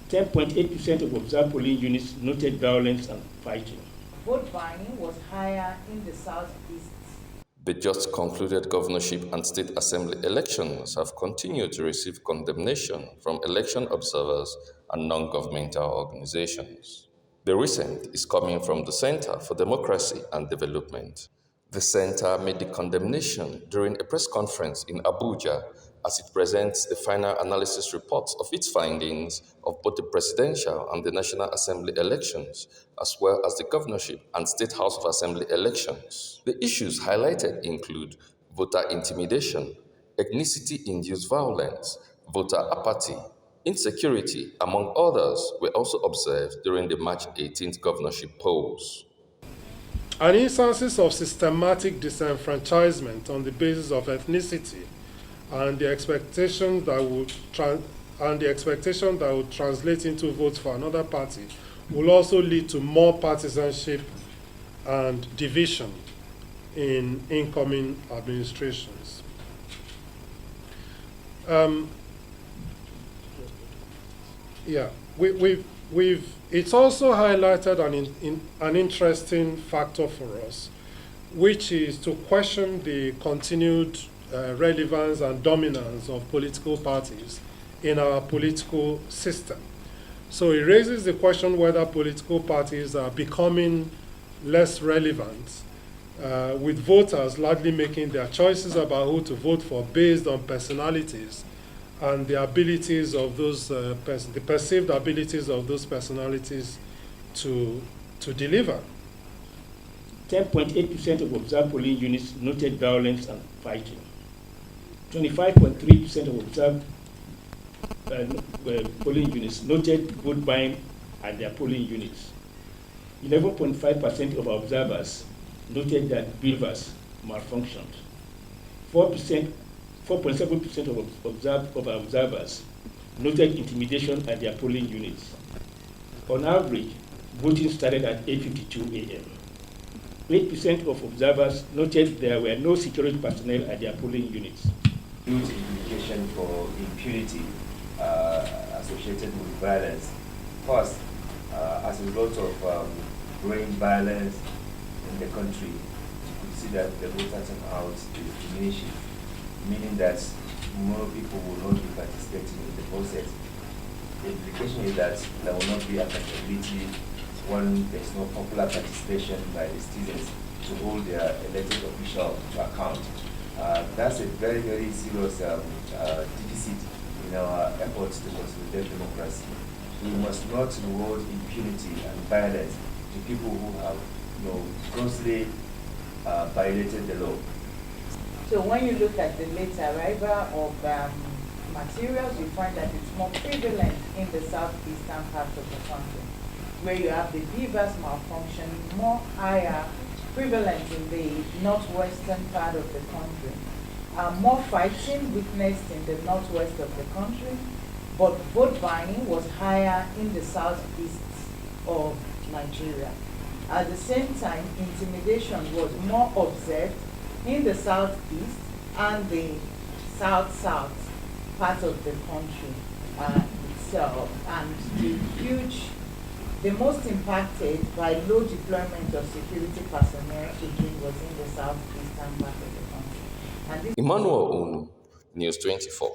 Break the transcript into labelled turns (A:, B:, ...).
A: 10.8% of observed polling units noted violence and fighting.
B: Vote buying was higher in the southeast.
C: The just concluded governorship and state assembly elections have continued to receive condemnation from election observers and non-governmental organizations. The recent is coming from the Center for Democracy and Development. The center made the condemnation during a press conference in Abuja as it presents the final analysis report of its findings of both the presidential and the National Assembly elections, as well as the governorship and State House of Assembly elections. The issues highlighted include voter intimidation, ethnicity-induced violence, voter apathy, insecurity, among others, were also observed during the March 18th governorship polls.
D: And instances of systematic disenfranchisement on the basis of ethnicity and the expectation that would translate into votes for another party will also lead to more partisanship and division in incoming administrations. It's also highlighted an interesting factor for us, which is to question the continued relevance and dominance of political parties in our political system. So it raises the question whether political parties are becoming less relevant, with voters largely making their choices about who to vote for based on personalities and the abilities of those, the perceived abilities of those personalities to deliver.
A: 10.8% of observed polling units noted violence and fighting. 25.3% of observed polling units noted vote buying at their polling units. 11.5% of observers noted that beavers malfunctioned. 4.7% of observers noted intimidation at their polling units. On average, voting started at 8:52 a.m. 8% of observers noted there were no security personnel at their polling units.
E: Huge implication for impunity associated with violence. First, as a result of growing violence in the country, you see that the voter turnout is diminishing, meaning that more people will not be participating in the process. The implication is that there will not be accountability when there's no popular participation by the citizens to hold their elected official to account. That's a very, very serious deficit in our efforts to consolidate democracy. We must not reward impunity and violence to people who have grossly violated the law.
B: So when you look at the late arrival of materials, you find that it's more prevalent in the southeastern part of the country, where you have the beavers malfunction more higher prevalent in the northwestern part of the country. More fighting witnessed in the northwest of the country, but vote buying was higher in the southeast of Nigeria. At the same time, intimidation was more observed in the southeast and the south-south part of the country itself. And the most impacted by low deployment of security personnel again was in the southeastern part of the country.
C: Emmanuel Unu, News 24.